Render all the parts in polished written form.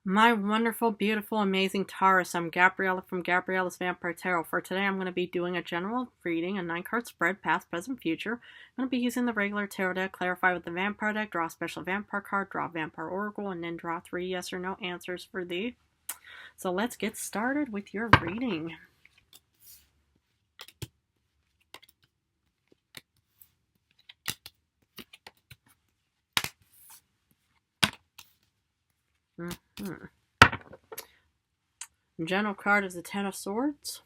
My wonderful, beautiful, amazing Taurus. I'm Gabriella from Gabriella's Vampire Tarot. For today, I'm going to be doing a general reading, a 9-card spread, past, present, future. I'm going to be using the regular tarot deck, clarify with the vampire deck, draw a special vampire card, draw a vampire oracle, and then draw 3 yes or no answers for thee. So let's get started with your reading. General card is the Ten of Swords.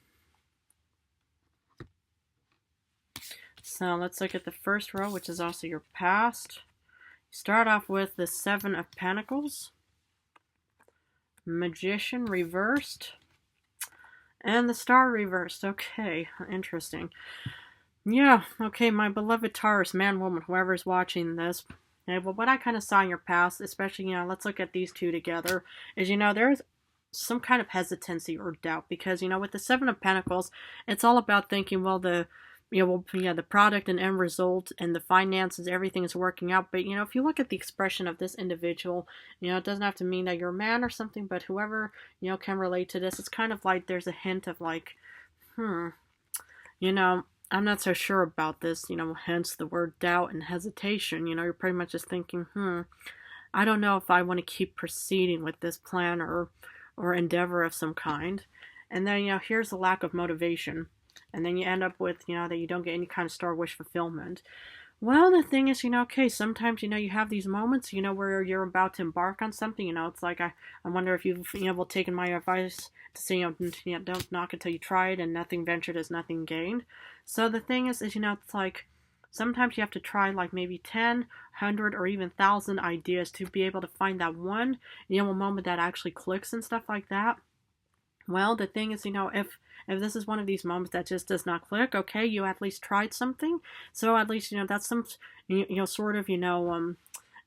So let's look at the first row, which is also your past. Start off with the Seven of Pentacles, Magician reversed, and the Star reversed. Okay, interesting. Yeah, okay, my beloved Taurus, man, woman, whoever's watching this. Okay, well, what I kind of saw in your past, especially, let's look at these two together, is, there's some kind of hesitancy or doubt because, with the Seven of Pentacles, it's all about thinking, well, the product and end result and the finances, everything is working out. But, if you look at the expression of this individual, it doesn't have to mean that you're a man or something, but whoever, can relate to this, it's kind of like there's a hint of like, I'm not so sure about this, hence the word doubt and hesitation. You're pretty much just thinking, I don't know if I want to keep proceeding with this plan or endeavor of some kind. And then, here's the lack of motivation. And then you end up with, that you don't get any kind of star wish fulfillment. Well, the thing is, okay, sometimes, you have these moments, where you're about to embark on something, it's like, I wonder if you've, taken my advice to say, don't knock until you try it, and nothing ventured is nothing gained. So the thing is, it's like, sometimes you have to try like maybe 10, 100, or even 1,000 ideas to be able to find that one, moment that actually clicks and stuff like that. Well, the thing is, if this is one of these moments that just does not click, okay, you at least tried something. So at least, that's some, sort of,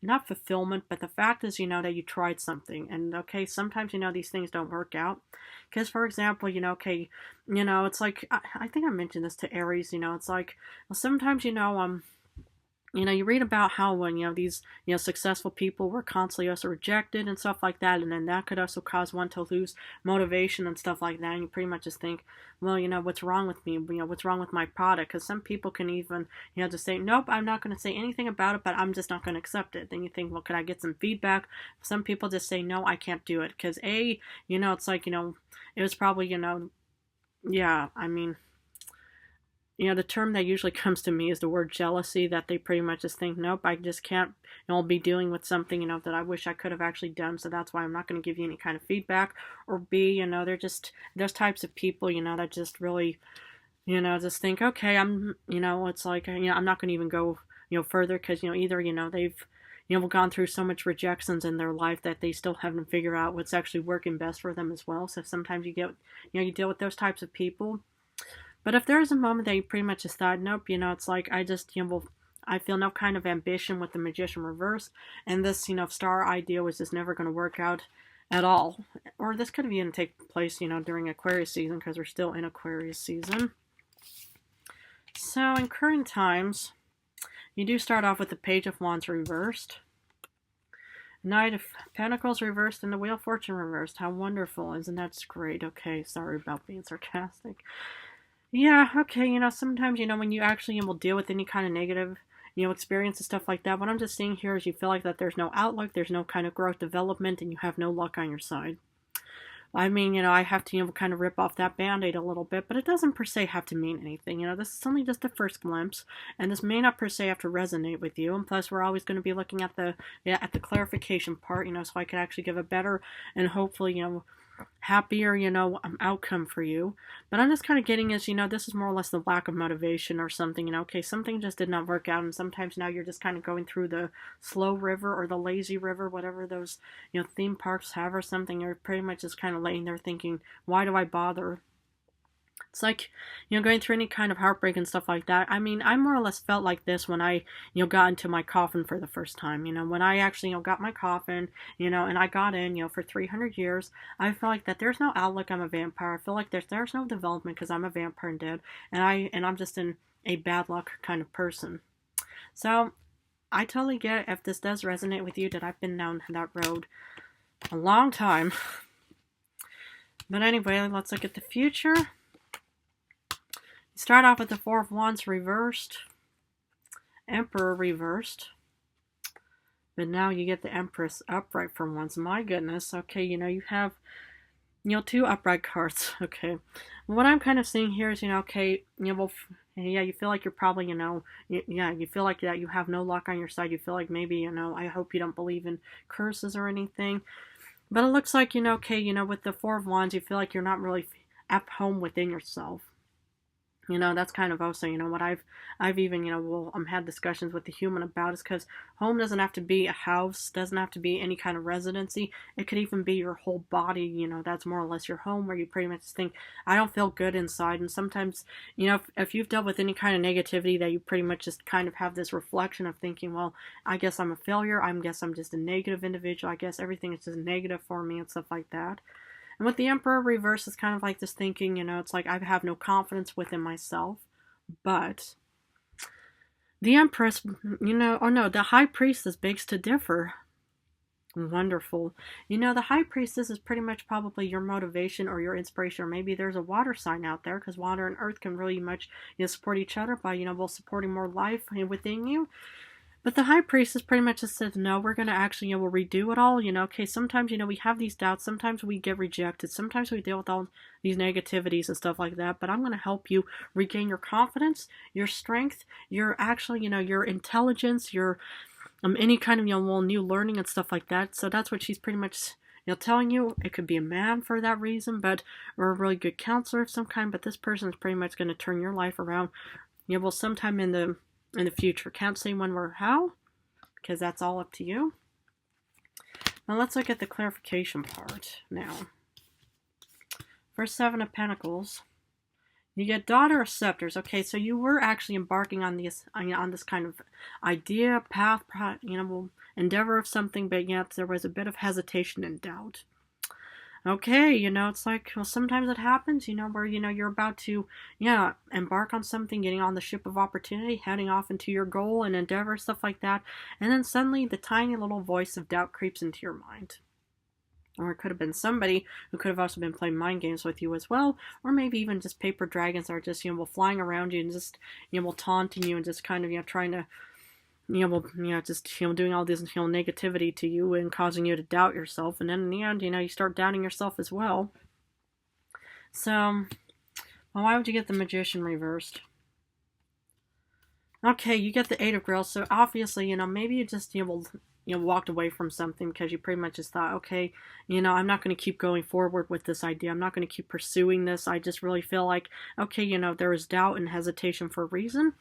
not fulfillment, but the fact is, that you tried something. And, okay, sometimes, these things don't work out. Because, for example, okay, it's like, I think I mentioned this to Aries, it's like, well, sometimes, you read about how when, these, successful people were constantly also rejected and stuff like that, and then that could also cause one to lose motivation and stuff like that, and you pretty much just think, well, what's wrong with me? What's wrong with my product? Because some people can even, just say, nope, I'm not going to say anything about it, but I'm just not going to accept it. Then you think, well, could I get some feedback? Some people just say, no, I can't do it. Because it's like, it was probably, yeah, I mean, the term that usually comes to me is the word jealousy, that they pretty much just think, nope, I just can't, be dealing with something, that I wish I could have actually done, so that's why I'm not going to give you any kind of feedback. Or B, they're just those types of people, that just really, just think, okay, I'm, it's like, I'm not going to even go, further, because, either, they've, gone through so much rejections in their life that they still haven't figured out what's actually working best for them as well. So sometimes you get, you deal with those types of people. But if there's a moment that you pretty much just thought, nope, it's like, I just, I feel no kind of ambition with the Magician reverse, and this, star idea was just never going to work out at all. Or this could have even taken place, during Aquarius season, because we're still in Aquarius season. So in current times, you do start off with the Page of Wands reversed, Knight of Pentacles reversed, and the Wheel of Fortune reversed. How wonderful. Isn't that great? Okay, sorry about being sarcastic. Yeah, okay, sometimes, when you actually will deal with any kind of negative, experience and stuff like that, what I'm just seeing here is you feel like that there's no outlook, there's no kind of growth development, and you have no luck on your side. I mean, I have to, kind of rip off that Band-Aid a little bit, but it doesn't per se have to mean anything. This is only just the first glimpse, and this may not per se have to resonate with you, and plus we're always going to be looking at the clarification part, so I can actually give a better and hopefully, happier, outcome for you. But I'm just kind of getting is, this is more or less the lack of motivation or something, okay, something just did not work out, and sometimes now you're just kind of going through the slow river or the lazy river, whatever those, theme parks have or something. You're pretty much just kind of laying there thinking, why do I bother? It's like, going through any kind of heartbreak and stuff like that. I mean, I more or less felt like this when I, got into my coffin for the first time. When I actually, got my coffin, and I got in, for 300 years, I felt like that there's no outlook. I'm a vampire. I feel like there's no development because I'm a vampire and dead, and I'm just in a bad luck kind of person. So, I totally get it if this does resonate with you, that I've been down that road. a long time. But anyway, let's look at the future. You start off with the Four of Wands reversed, Emperor reversed. But now you get the Empress upright for once. My goodness. Okay, you have, two upright cards. Okay. What I'm kind of seeing here is, okay, well, yeah, you feel like you're probably, you feel like that you have no luck on your side. You feel like maybe, I hope you don't believe in curses or anything. But it looks like, okay, with the Four of Wands, you feel like you're not really at home within yourself. That's kind of also, what I've even, had discussions with the human about is because home doesn't have to be a house, doesn't have to be any kind of residency. It could even be your whole body, that's more or less your home, where you pretty much think, I don't feel good inside. And sometimes, if you've dealt with any kind of negativity, that you pretty much just kind of have this reflection of thinking, well, I guess I'm a failure. I guess I'm just a negative individual. I guess everything is just negative for me and stuff like that. And with the Emperor reverse, it's kind of like this thinking, it's like I have no confidence within myself. But the Empress, the High Priestess begs to differ. Wonderful. The High Priestess is pretty much probably your motivation or your inspiration, or maybe there's a water sign out there, because water and earth can really much support each other by, both supporting more life within you. But the High Priestess pretty much just says, no, we're going to actually, we'll redo it all. Okay, sometimes, we have these doubts. Sometimes we get rejected. Sometimes we deal with all these negativities and stuff like that. But I'm going to help you regain your confidence, your strength, your actually, your intelligence, your any kind of, new learning and stuff like that. So that's what she's pretty much, telling you. It could be a man for that reason, or a really good counselor of some kind. But this person is pretty much going to turn your life around, sometime in the future. Can't say when or how, because that's all up to you. Now let's look at the clarification part now. For Seven of Pentacles, you get Daughter of Scepters. Okay, so you were actually embarking on this kind of idea, path, endeavor of something, but yet there was a bit of hesitation and doubt. Okay, it's like, well, sometimes it happens, where, you're about to, embark on something, getting on the ship of opportunity, heading off into your goal and endeavor, stuff like that. And then suddenly the tiny little voice of doubt creeps into your mind. Or it could have been somebody who could have also been playing mind games with you as well. Or maybe even just paper dragons are just, flying around you and just, taunting you and just kind of, trying to, just, doing all this, negativity to you and causing you to doubt yourself. And then in the end, you start doubting yourself as well. So, well, why would you get the Magician reversed? Okay, you get the Eight of Grails. So obviously, maybe you just, walked away from something because you pretty much just thought, okay, I'm not going to keep going forward with this idea. I'm not going to keep pursuing this. I just really feel like, okay, there is doubt and hesitation for a reason.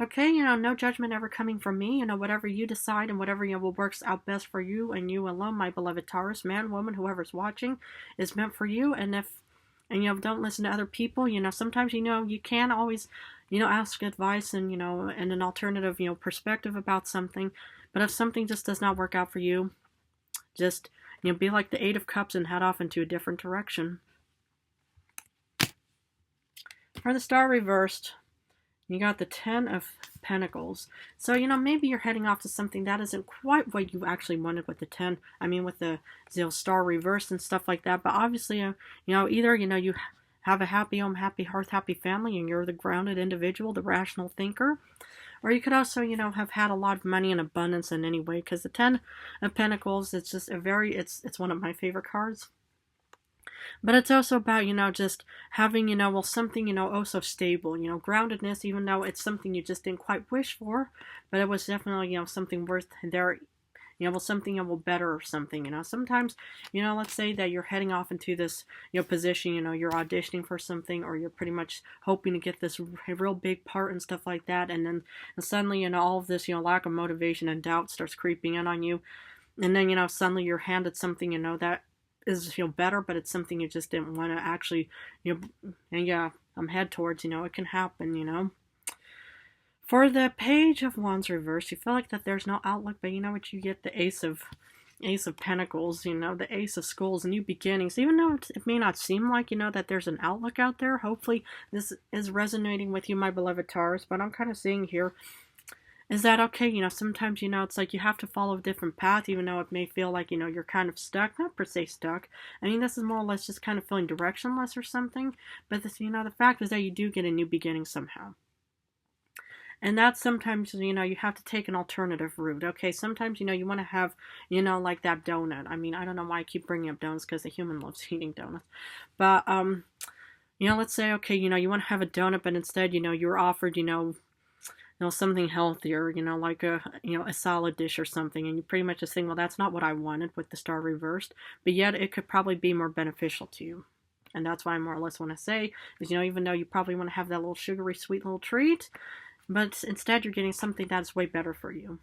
Okay, no judgment ever coming from me. Whatever you decide and whatever, works out best for you and you alone, my beloved Taurus, man, woman, whoever's watching, is meant for you. And don't listen to other people. Sometimes, you can always, ask advice and, and an alternative, perspective about something. But if something just does not work out for you, just, be like the Eight of Cups and head off into a different direction. For the Star reversed, you got the Ten of Pentacles. So, maybe you're heading off to something that isn't quite what you actually wanted with the 10. I mean, with the Star reversed and stuff like that. But obviously, either, you have a happy home, happy hearth, happy family, and you're the grounded individual, the rational thinker. Or you could also, have had a lot of money in abundance in any way. Because the 10 of Pentacles, it's just it's one of my favorite cards. But it's also about, just having, something, oh so stable, groundedness, even though it's something you just didn't quite wish for, but it was definitely, something worth there, something better or something, Sometimes, let's say that you're heading off into this, position, you're auditioning for something, or you're pretty much hoping to get this real big part and stuff like that, and then suddenly, all of this, lack of motivation and doubt starts creeping in on you, and then, suddenly you're handed something, that is better, but it's something you just didn't want to actually head towards. It can happen. For the Page of Wands reverse, you feel like that there's no outlook, but what, you get the Ace of Pentacles, the Ace of Skulls, new beginnings. Even though it may not seem like that there's an outlook out there, hopefully this is resonating with you, my beloved Taurus. But I'm kind of seeing here is that okay? Sometimes, it's like you have to follow a different path, even though it may feel like, you're kind of stuck. Not per se stuck. I mean, this is more or less just kind of feeling directionless or something. But this, the fact is that you do get a new beginning somehow. And that's sometimes, you have to take an alternative route. Okay, sometimes, you want to have, like that donut. I mean, I don't know why I keep bringing up donuts because the human loves eating donuts. But, let's say, okay, you want to have a donut, but instead, you're offered, something healthier, like a salad dish or something, and you pretty much just think, well, that's not what I wanted with the star reversed, but yet it could probably be more beneficial to you. And that's why I more or less want to say is, even though you probably want to have that little sugary sweet little treat, but instead you're getting something that's way better for you.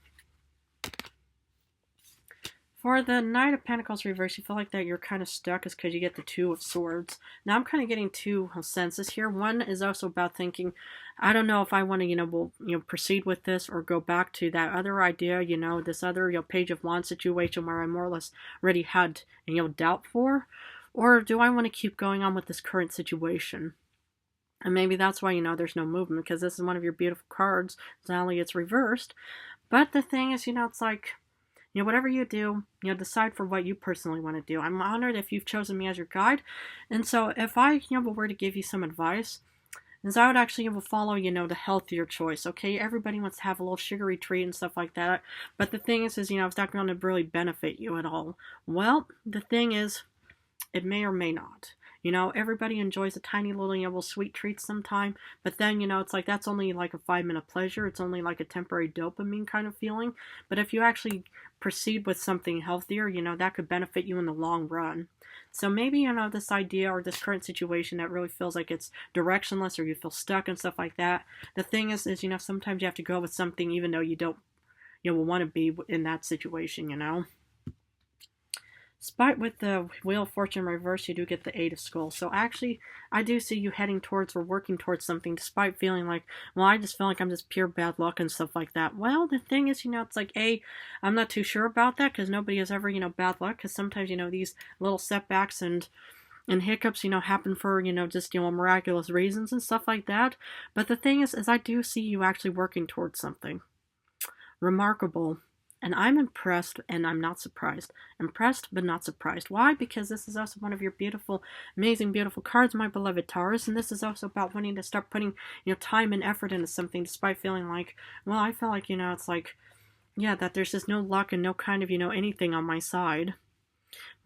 For the Knight of Pentacles reverse, you feel like that you're kind of stuck is because you get the Two of Swords. Now I'm kind of getting two senses here. One is also about thinking, I don't know if I want to, proceed with this or go back to that other idea, this other, Page of Wands situation where I more or less already had, doubt for, or do I want to keep going on with this current situation? And maybe that's why, there's no movement, because this is one of your beautiful cards. Sadly, it's reversed. But the thing is, it's like, whatever you do, decide for what you personally want to do. I'm honored if you've chosen me as your guide. And so if I, were to give you some advice, is I would actually follow, the healthier choice. Okay, everybody wants to have a little sugary treat and stuff like that. But the thing is, it's not going to really benefit you at all. Well, the thing is, it may or may not. Everybody enjoys a tiny little, sweet treat sometime, but then, it's like that's only like a 5-minute pleasure. It's only like a temporary dopamine kind of feeling. But if you actually proceed with something healthier, that could benefit you in the long run. So maybe, this idea or this current situation that really feels like it's directionless or you feel stuck and stuff like that. The thing is, sometimes you have to go with something even though you don't, want to be in that situation. Despite with the Wheel of Fortune reverse, you do get the Eight of Skulls. So actually, I do see you heading towards or working towards something, despite feeling like, well, I just feel like I'm just pure bad luck and stuff like that. Well, the thing is, it's like, I'm not too sure about that, because nobody has ever, bad luck, because sometimes, these little setbacks and hiccups, happen for, just, miraculous reasons and stuff like that. But the thing is I do see you actually working towards something remarkable. And I'm impressed, and I'm not surprised. Impressed, but not surprised. Why? Because this is also one of your beautiful, amazing, beautiful cards, my beloved Taurus. And this is also about wanting to start putting, time and effort into something, despite feeling like, well, I feel like, it's like, yeah, that there's just no luck and no kind of, anything on my side.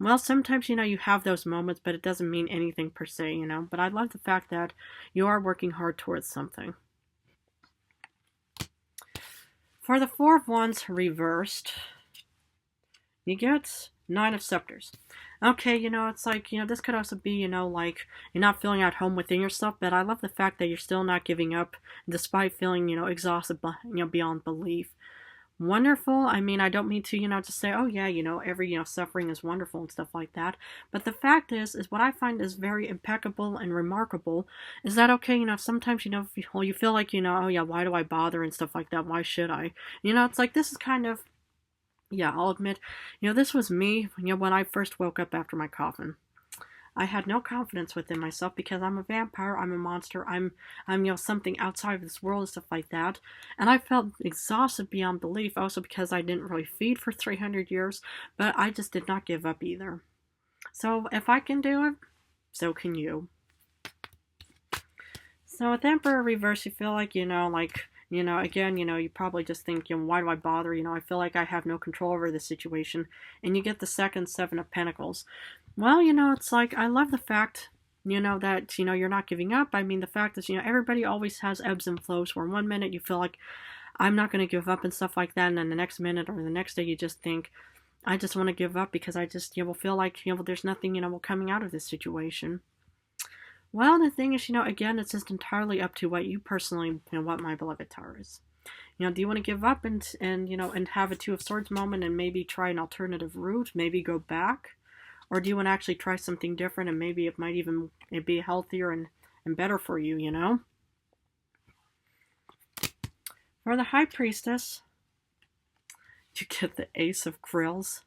Well, sometimes, you have those moments, but it doesn't mean anything per se, But I love the fact that you are working hard towards something. For the Four of Wands reversed, you get Nine of Scepters. Okay, it's like, this could also be, like, you're not feeling at home within yourself, but I love the fact that you're still not giving up, despite feeling, exhausted, beyond belief. Wonderful. I mean, I don't mean to, just say, oh yeah, every, suffering is wonderful and stuff like that. But the fact is what I find is very impeccable and remarkable is that, okay, sometimes, you feel like, oh yeah, why do I bother and stuff like that? Why should I? It's like, this is kind of, yeah, I'll admit, this was me, when I first woke up after my coffin. I had no confidence within myself because I'm a vampire, I'm a monster, I'm something outside of this world and stuff like that. And I felt exhausted beyond belief, also because I didn't really feed for 300 years, but I just did not give up either. So if I can do it, so can you. So with Emperor reverse, you feel like, again, you probably just think, why do I bother? I feel like I have no control over this situation. And you get the second Seven of Pentacles. Well, it's like, I love the fact, that, you're not giving up. I mean, the fact is, everybody always has ebbs and flows where 1 minute you feel like, I'm not going to give up and stuff like that. And then the next minute or the next day you just think, I just want to give up because I just, will feel like, there's nothing, coming out of this situation. Well, the thing is, again, it's just entirely up to what you personally, want, my beloved Taurus. Do you want to give up and have a Two of Swords moment and maybe try an alternative route, maybe go back? Or do you want to actually try something different and maybe it might even be healthier and better for you, For the High Priestess, you get the Ace of Grills.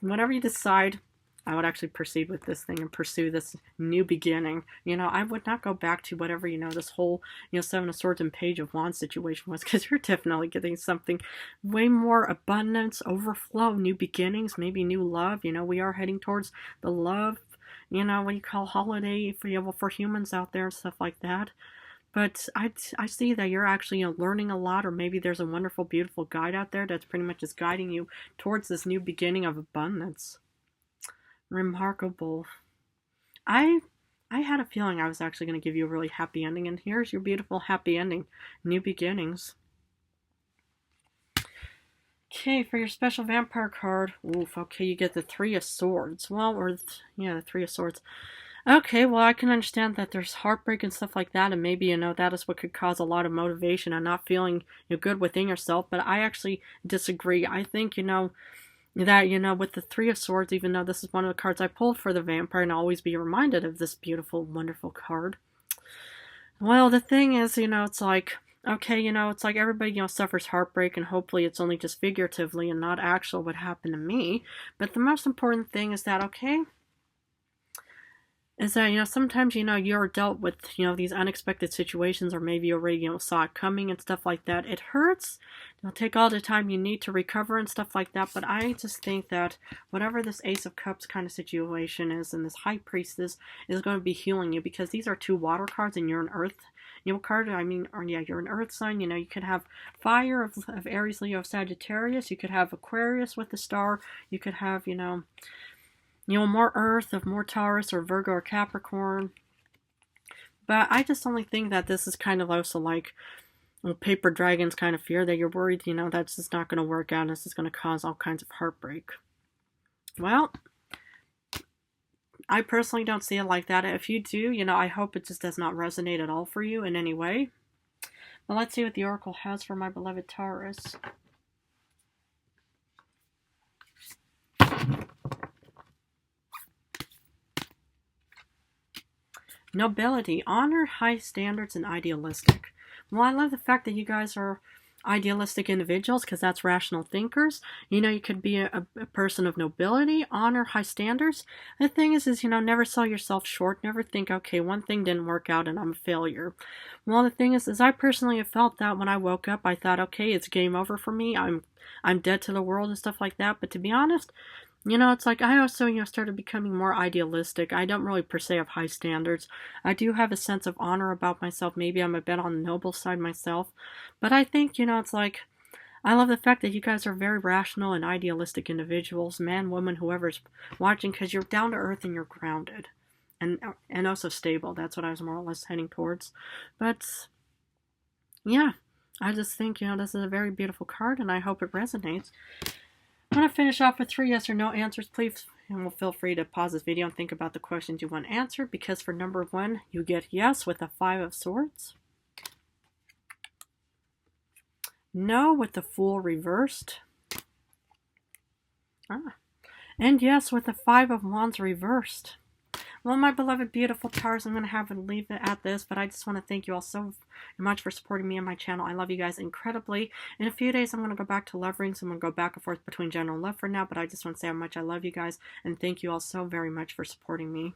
Whatever you decide, I would actually proceed with this thing and pursue this new beginning. You know, I would not go back to whatever, you know, this whole, you know, Seven of Swords and Page of Wands situation was, because you're definitely getting something way more abundance, overflow, new beginnings, maybe new love. You know, we are heading towards the love, you know, what you call holiday for, you know, for humans out there and stuff like that. But I see that you're actually, you know, learning a lot, or maybe there's a wonderful, beautiful guide out there that's pretty much just guiding you towards this new beginning of abundance. Remarkable. I I had a feeling I was actually going to give you a really happy ending, and here's your beautiful happy ending. New beginnings. Okay, for your special vampire card, oof, okay, you get the Three of Swords. Well, or, yeah, the Three of Swords. Okay, well, I can understand that there's heartbreak and stuff like that, and maybe, you know, that is what could cause a lot of motivation and not feeling, you know, good within yourself, but I actually disagree. I think, you know, that, you know, with the Three of Swords, even though this is one of the cards I pulled for the vampire, and I'll always be reminded of this beautiful, wonderful card. Well, the thing is, you know, it's like, okay, you know, it's like everybody, you know, suffers heartbreak, and hopefully it's only just figuratively and not actual what happened to me. But the most important thing is that, okay, is that, you know, sometimes, you know, you're dealt with, you know, these unexpected situations, or maybe you already, you know, saw it coming and stuff like that. It hurts. It'll take all the time you need to recover and stuff like that. But I just think that whatever this Ace of Cups kind of situation is, and this High Priestess is going to be healing you, because these are two water cards and you're an earth, you know, card. I mean, or yeah, you're an earth sign. You know, you could have fire of Aries, Leo, Sagittarius. You could have Aquarius with the star. You could have, you know, more Earth, of more Taurus or Virgo or Capricorn. But I just only think that this is kind of also like, well, paper dragons kind of fear, that you're worried, you know, that's just not going to work out, and this is going to cause all kinds of heartbreak. Well, I personally don't see it like that. If you do, you know, I hope it just does not resonate at all for you in any way. But let's see what the Oracle has for my beloved Taurus. Nobility, honor, high standards, and idealistic. Well, I love the fact that you guys are idealistic individuals, because that's rational thinkers. You know, you could be a person of nobility, honor, high standards. The thing is, you know, never sell yourself short. Never think, okay, one thing didn't work out and I'm a failure. Well, the thing is I personally have felt that when I woke up. I thought, okay, it's game over for me. I'm dead to the world and stuff like that. But to be honest, you know, it's like I also, you know, started becoming more idealistic. I don't really per se have high standards. I do have a sense of honor about myself. Maybe I'm a bit on the noble side myself. But I think, you know, it's like, I love the fact that you guys are very rational and idealistic individuals, man, woman, whoever's watching, because you're down to earth and you're grounded. And also stable. That's what I was more or less heading towards. But, yeah, I just think, you know, this is a very beautiful card, and I hope it resonates. I'm going to finish off with 3 yes or no answers, please, and feel free to pause this video and think about the questions you want answered, because for number 1, you get yes with the 5 of Swords, no with the Fool reversed, and yes with the 5 of Wands reversed. Well, my beloved, beautiful Taurus, I'm going to have to leave it at this, but I just want to thank you all so much for supporting me and my channel. I love you guys incredibly. In a few days, I'm going to go back to love rings. I'm going to go back and forth between general love for now, but I just want to say how much I love you guys, and thank you all so very much for supporting me.